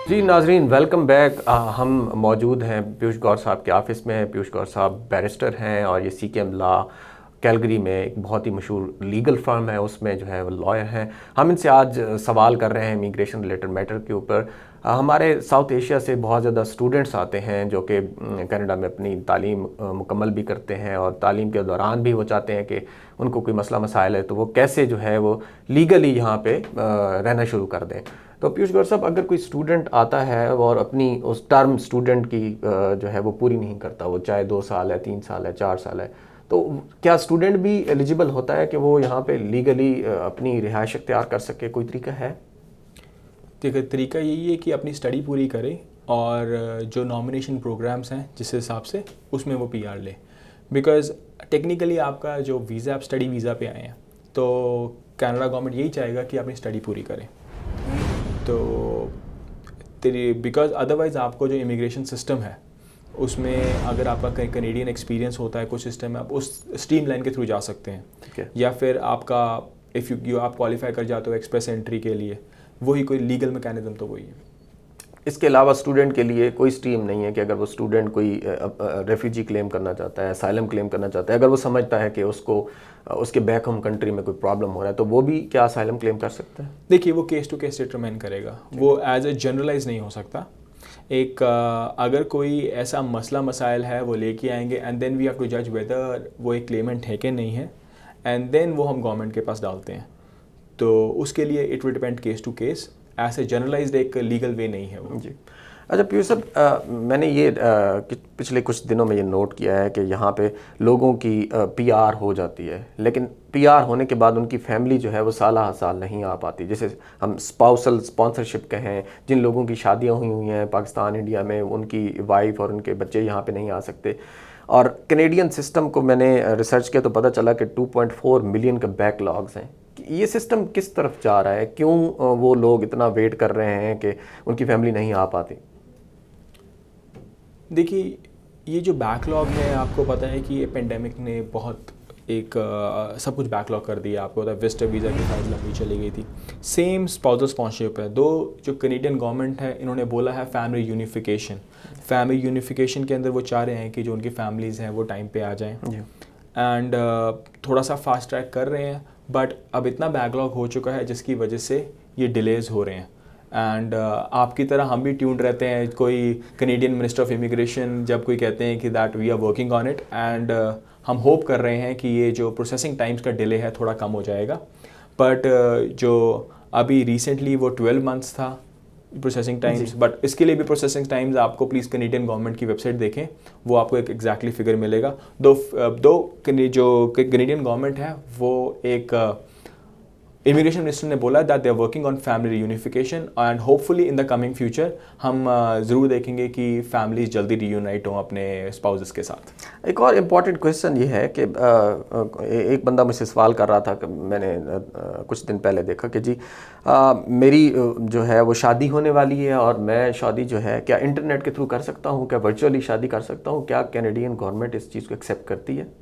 जी नाजरीन, welcome back. हम मौजूद हैं पीयूष गौर साहब के ऑफ़िस में। पीयूष गौर साहब बैरिस्टर हैं और ये CKM लॉ कैलगरी में एक बहुत ही मशहूर लीगल फर्म है, उसमें जो है वो लॉयर हैं। हम इनसे आज सवाल कर रहे हैं इमिग्रेशन रिलेटेड मैटर के ऊपर। हमारे साउथ एशिया से बहुत ज़्यादा स्टूडेंट्स आते हैं जो कि कनाडा में अपनी तालीम मुकम्मल भी करते हैं और तालीम के दौरान भी वो चाहते हैं कि उनको कोई मसला मसाइल है तो वो कैसे जो है वो लीगली यहाँ पे रहना शुरू कर दें। तो पीयूष गौर साहब, अगर कोई स्टूडेंट आता है और अपनी उस टर्म स्टूडेंट की जो है वो पूरी नहीं करता, वो चाहे 2 साल है, 3 साल है, 4 साल है, तो क्या स्टूडेंट भी एलिजिबल होता है कि वो यहाँ पे लीगली अपनी रिहाइश इख्तियार कर सके? कोई तरीका है? देखिए, तरीका यही है कि अपनी स्टडी पूरी करें और जो नॉमिनेशन प्रोग्राम्स हैं जिस हिसाब से उसमें वो PR ले। बिकॉज़ टेक्निकली आपका जो वीज़ा, आप स्टडी वीज़ा पे आए हैं, तो कनाडा गवर्नमेंट यही चाहेगा कि अपनी स्टडी पूरी करें। तो बिकॉज़ अदरवाइज़ आपको जो इमिग्रेशन सिस्टम है उसमें अगर आपका कहीं कनेडियन एक्सपीरियंस होता है, कुछ सिस्टम में आप उस स्ट्रीम लाइन के थ्रू जा सकते हैं। ठीक है। या फिर आपका इफ़ यू आप क्वालिफाई कर जाते हो एक्सप्रेस एंट्री के लिए, वही कोई लीगल मैकेनिज्म तो वही है। इसके अलावा स्टूडेंट के लिए कोई स्ट्रीम नहीं है कि अगर वो स्टूडेंट कोई रेफ्यूजी क्लेम करना चाहता है, असाइलम क्लेम करना चाहता है, अगर वो समझता है कि उसको उसके बैक होम कंट्री में कोई प्रॉब्लम हो रहा है, तो वो भी क्या असाइलम क्लेम कर सकता है? देखिए, वो केस टू केस डिटरमाइन करेगा, वो एज ए जनरलाइज नहीं हो सकता। एक अगर कोई ऐसा मसला मसाइल है वो लेके आएंगे and then we have to जज वेदर वो एक क्लेमेंट है कि नहीं है, एंड देन वो हम गवर्नमेंट के पास डालते हैं। तो उसके लिए it will depend case to case, ऐसे जनरलाइज्ड एक लीगल वे नहीं है वो। जी। अच्छा पीयूष साहब, मैंने ये पिछले कुछ दिनों में ये नोट किया है कि यहाँ पे लोगों की PR हो जाती है, लेकिन PR होने के बाद उनकी फैमिली जो है वो साल नहीं आ पाती। जैसे हम स्पाउसल स्पॉन्सरशिप कहें, जिन लोगों की शादियाँ हुई हुई हैं पाकिस्तान इंडिया में, उनकी वाइफ और उनके बच्चे यहाँ पे नहीं आ सकते। और कनेडियन सिस्टम को मैंने रिसर्च किया तो पता चला कि 2.4 मिलियन का बैकलॉग्स हैं। ये सिस्टम किस तरफ जा रहा है? क्यों वो लोग इतना वेट कर रहे हैं कि उनकी फैमिली नहीं आ पाती? देखिए, ये जो बैकलॉग है, आपको पता है कि ये पेंडेमिक ने बहुत एक सब कुछ बैकलॉग कर दिया। आपको पता है विजिटर वीज़ा की फाइल लंबी चली गई थी। सेम स्पाउसल स्पॉन्सरशिप है। दो जो कनेडियन गवर्नमेंट है, इन्होंने बोला है फैमिली यूनिफिकेशन। फैमिली यूनिफिकेशन के अंदर वो चाह रहे हैं कि जो उनकी फैमिलीज़ हैं वो टाइम पे आ जाएं एंड थोड़ा सा फास्ट ट्रैक कर रहे हैं, बट अब इतना बैकलॉग हो चुका है जिसकी वजह से ये डिलेज़ हो रहे हैं। एंड आपकी तरह हम भी ट्यून्ड रहते हैं। कोई कनेडियन मिनिस्टर ऑफ इमिग्रेशन जब कोई कहते हैं कि that we are working on it, and हम होप कर रहे हैं कि ये जो प्रोसेसिंग टाइम्स का डिले है थोड़ा कम हो जाएगा। बट जो अभी रिसेंटली वो 12 मंथ्स था प्रोसेसिंग टाइम्स, बट इसके लिए भी प्रोसेसिंग टाइम्स आपको प्लीज़ कनेडियन गवर्नमेंट की वेबसाइट देखें, वो आपको एक एग्जैक्टली फिगर मिलेगा। जो कनेडियन गवर्नमेंट है वो एक इमिग्रेशन मिनिस्टर ने बोला that they are working on family reunification and hopefully in the coming future हम ज़रूर देखेंगे कि फैमिलीज जल्दी रियूनाइट हों अपने स्पाउसेस के साथ। एक और इम्पॉर्टेंट क्वेश्चन ये है कि एक बंदा मुझसे सवाल कर रहा था कि मैंने कुछ दिन पहले देखा कि जी मेरी जो है वो शादी होने वाली है और मैं शादी जो है क्या इंटरनेट के थ्रू कर सकता हूँ, क्या वर्चुअली शादी कर सकता हूँ? क्या कैनेडियन गवर्नमेंट इस चीज़ को एक्सेप्ट करती है?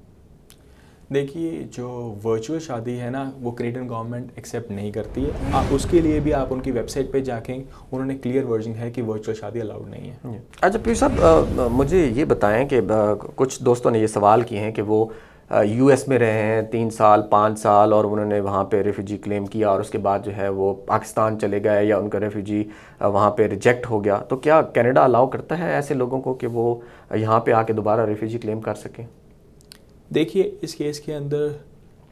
देखिए, जो वर्चुअल शादी है ना, वो कनेडियन गवर्नमेंट एक्सेप्ट नहीं करती है। आप उसके लिए भी आप उनकी वेबसाइट पे जाके, उन्होंने क्लियर वर्जन है कि वर्चुअल शादी अलाउड नहीं है। अच्छा पीयूष साहब, मुझे ये बताएं कि कुछ दोस्तों ने ये सवाल किए हैं कि वो US में रहे हैं 3 साल 5 साल और उन्होंने वहाँ पे रेफ्यूजी क्लेम किया और उसके बाद जो है वो पाकिस्तान चले गए या उनका रेफ्यूजी वहाँ पे रिजेक्ट हो गया, तो क्या कनाडा अलाउ करता है ऐसे लोगों को कि वो यहाँ पे आके दोबारा रेफ्यूजी क्लेम कर सकें? देखिए, इस केस के अंदर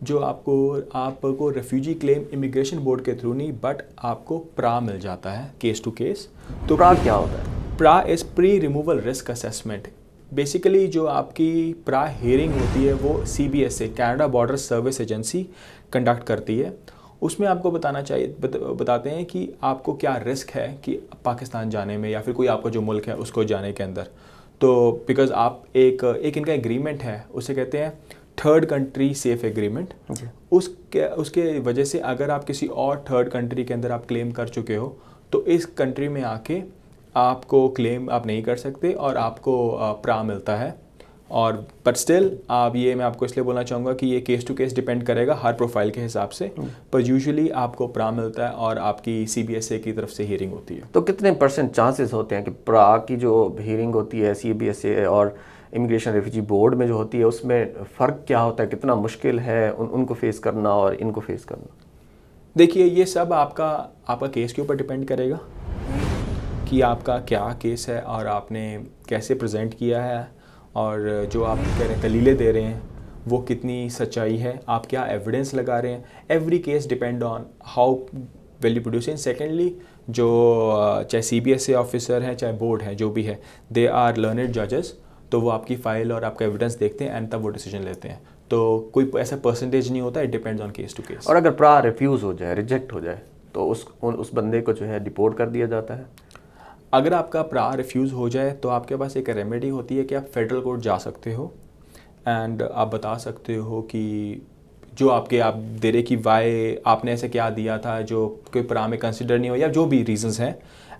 जो आपको रेफ्यूजी क्लेम इमिग्रेशन बोर्ड के थ्रू नहीं, बट आपको प्रा मिल जाता है केस टू केस। तो प्रा क्या होता है? प्रा is pre removal risk assessment. Basically जो आपकी प्रा हियरिंग होती है वो CBSA, Canada border service agency, conduct करती है। उसमें आपको बताते हैं कि आपको क्या रिस्क है कि पाकिस्तान जाने में या फिर कोई आपका जो मुल्क है उसको जाने के अंदर। तो बिकॉज़ आप एक इनका एग्रीमेंट है, उसे कहते हैं थर्ड कंट्री सेफ एग्रीमेंट। उसके वजह से अगर आप किसी और थर्ड कंट्री के अंदर आप क्लेम कर चुके हो तो इस कंट्री में आके आपको क्लेम आप नहीं कर सकते और आपको प्रा मिलता है। और बट स्टिल आप ये मैं आपको इसलिए बोलना चाहूँगा कि ये केस टू केस डिपेंड करेगा हर प्रोफाइल के हिसाब से, पर यूजुअली आपको प्रा मिलता है और आपकी CBSA की तरफ से हियरिंग होती है। तो कितने % चांसेस होते हैं कि प्रा की जो हियरिंग होती है CBSA और इमिग्रेशन रेफ्यूजी बोर्ड में जो होती है उसमें फ़र्क क्या होता है, कितना मुश्किल है उनको फेस करना और इनको फेस करना? देखिए ये सब आपका केस के ऊपर डिपेंड करेगा कि आपका क्या केस है और आपने कैसे प्रेजेंट किया है, और जो आप कह रहे हैं दलीलें दे रहे हैं वो कितनी सच्चाई है, आप क्या एविडेंस लगा रहे हैं। Every case depend on how well you produce. Secondly जो चाहे CBSA ऑफिसर हैं चाहे बोर्ड है जो भी है, दे आर लर्नड जजेस, तो वो आपकी फ़ाइल और आपका एविडेंस देखते हैं एंड तब वो डिसीजन लेते हैं। तो कोई ऐसा परसेंटेज नहीं होता, it depends on case to case. और अगर प्रा रिफ्यूज़ हो जाए, रिजेक्ट हो जाए, तो उस बंदे को जो है डिपोर्ट कर दिया जाता है? अगर आपका प्रा रिफ्यूज़ हो जाए तो आपके पास एक रेमेडी होती है कि आप फेडरल कोर्ट जा सकते हो एंड आप बता सकते हो कि जो आप दे रहे कि वाई आपने ऐसे क्या दिया था जो कोई प्रा में कंसिडर नहीं हो, या जो भी रीजंस हैं,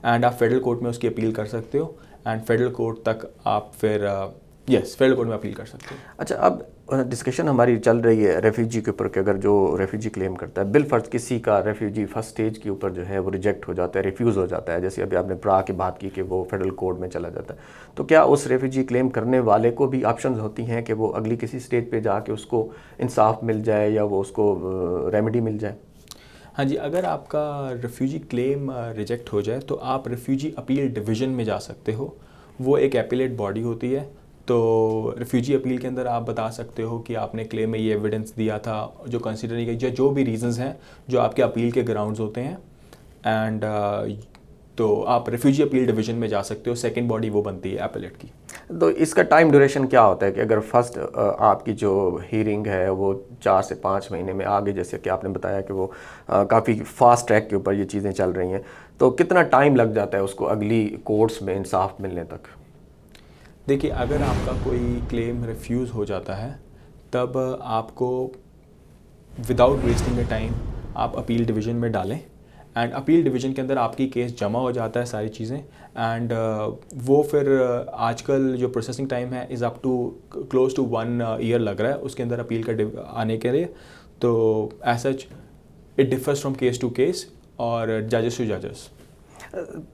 एंड आप फेडरल कोर्ट में उसकी अपील कर सकते हो एंड फेडरल कोर्ट तक आप फिर फेडरल कोर्ट में अपील कर सकते हो। अच्छा, अब डिस्कशन हमारी चल रही है रेफ्यूजी के ऊपर कि अगर जो रेफ्यूजी क्लेम करता है, बिलफर्ज किसी का रेफ्यूजी फर्स्ट स्टेज के ऊपर जो है वो रिजेक्ट हो जाता है, रिफ्यूज़ हो जाता है, जैसे अभी आपने प्रा की बात की कि वो फेडरल कोर्ट में चला जाता है, तो क्या उस रेफ्यूजी क्लेम करने वाले को भी ऑप्शंस होती हैं कि वो अगली किसी स्टेज पे जाके उसको इंसाफ मिल जाए या वो उसको रेमेडी मिल जाए? हाँ जी, अगर आपका रेफ्यूजी क्लेम रिजेक्ट हो जाए तो आप रेफ्यूजी अपील डिवीज़न में जा सकते हो। वो एक एपीलेट बॉडी होती है, तो रेफ्यूजी अपील के अंदर आप बता सकते हो कि आपने क्लेम में ये एविडेंस दिया था जो कंसिडर नहीं किया, जो भी रीजंस हैं जो आपके अपील के ग्राउंड्स होते हैं, एंड तो आप रेफ्यूजी अपील डिवीज़न में जा सकते हो। सेकंड बॉडी वो बनती है एपीलेट की। तो इसका टाइम ड्यूरेशन क्या होता है कि अगर फर्स्ट आपकी जो हियरिंग है वो 4 से 5 महीने में, आगे जैसे कि आपने बताया कि वो काफ़ी फास्ट ट्रैक के ऊपर ये चीज़ें चल रही हैं, तो कितना टाइम लग जाता है उसको अगली कोर्ट्स में इंसाफ मिलने तक? देखिए, अगर आपका कोई क्लेम रिफ्यूज़ हो जाता है तब आपको विदाउट वेस्टिंग द टाइम आप अपील डिवीज़न में डालें, एंड अपील डिवीज़न के अंदर आपकी केस जमा हो जाता है सारी चीज़ें, एंड वो फिर आजकल जो प्रोसेसिंग टाइम है is up to close to 1 year लग रहा है उसके अंदर अपील का आने के लिए। तो as such it differs from case to case और जजेस टू जजेस।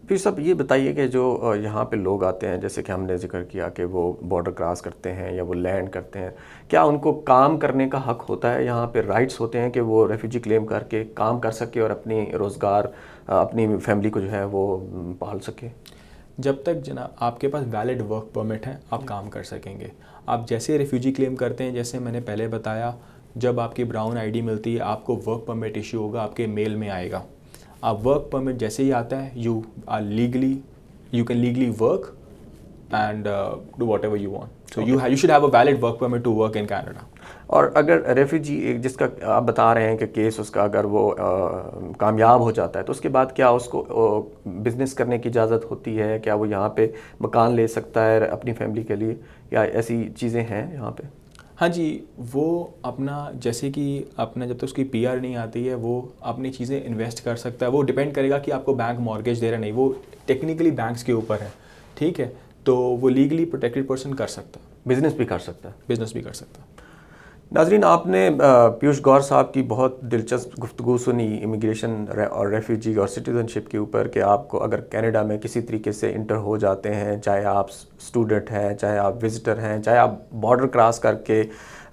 फिर सब ये बताइए कि जो यहाँ पे लोग आते हैं, जैसे कि हमने जिक्र किया कि वो बॉर्डर क्रॉस करते हैं या वो लैंड करते हैं, क्या उनको काम करने का हक होता है? यहाँ पे राइट्स होते हैं कि वो रेफ्यूजी क्लेम करके काम कर सके और अपनी रोज़गार, अपनी फैमिली को जो है वो पाल सके? जब तक जनाब आपके पास वैलिड वर्क परमिट है आप काम कर सकेंगे। आप जैसे रेफ्यूजी क्लेम करते हैं, जैसे मैंने पहले बताया, जब आपकी ब्राउन आईडी मिलती है आपको वर्क परमिट इशू होगा, आपके मेल में आएगा। आप वर्क परमिट जैसे ही आता है you can legally work and do whatever you want. So you should have a valid work permit to work in Canada. और अगर रेफ्यूजी जिसका आप बता रहे हैं कि केस उसका अगर वो कामयाब हो जाता है, तो उसके बाद क्या उसको बिज़नेस करने की इजाज़त होती है? क्या वो यहाँ पे मकान ले सकता है अपनी फैमिली के लिए, या ऐसी चीज़ें हैं यहाँ पे? हाँ जी, वो अपना जैसे कि अपना जब तक उसकी PR नहीं आती है वो अपनी चीज़ें इन्वेस्ट कर सकता है। वो डिपेंड करेगा कि आपको बैंक मॉर्गेज दे रहा नहीं, वो टेक्निकली बैंक्स के ऊपर है, ठीक है। तो वो लीगली प्रोटेक्टेड पर्सन कर सकता है, बिज़नेस भी कर सकता है। बिजनेस भी कर सकता है। नाज़रीन, आपने पीयूष गौर साहब की बहुत दिलचस्प गुफ्तगू सुनी इमिग्रेशन और रेफ्यूजी और सिटीज़नशिप के ऊपर कि आपको अगर कनाडा में किसी तरीके से इंटर हो जाते हैं, चाहे आप स्टूडेंट हैं, चाहे आप विज़िटर हैं, चाहे आप बॉर्डर क्रॉस करके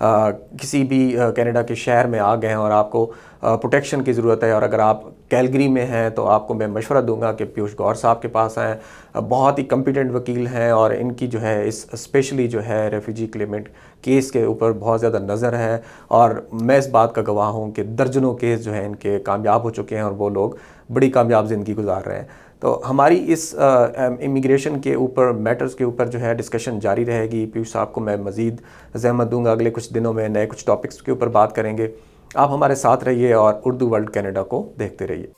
किसी भी कनाडा के शहर में आ गए हैं और आपको प्रोटेक्शन की ज़रूरत है, और अगर आप कैलगरी में हैं तो आपको मैं मशवरा दूंगा कि पीयूष गौर साहब के पास आएँ। बहुत ही कॉम्पिटेंट वकील हैं और इनकी जो है इस स्पेशली जो है रेफ्यूजी क्लेमेंट केस के ऊपर बहुत ज़्यादा नज़र है, और मैं इस बात का गवाह हूँ कि दर्जनों केस जो हैं इनके कामयाब हो चुके हैं और वो लोग बड़ी कामयाब ज़िंदगी गुजार रहे हैं। तो हमारी इस इमिग्रेशन के ऊपर मैटर्स के ऊपर जो है डिस्कशन जारी रहेगी। पीयूष साहब को मैं मज़ीद ज़हमत दूंगा, अगले कुछ दिनों में नए कुछ टॉपिक्स के ऊपर बात करेंगे। आप हमारे साथ रहिए और उर्दू वर्ल्ड कनाडा को देखते रहिए।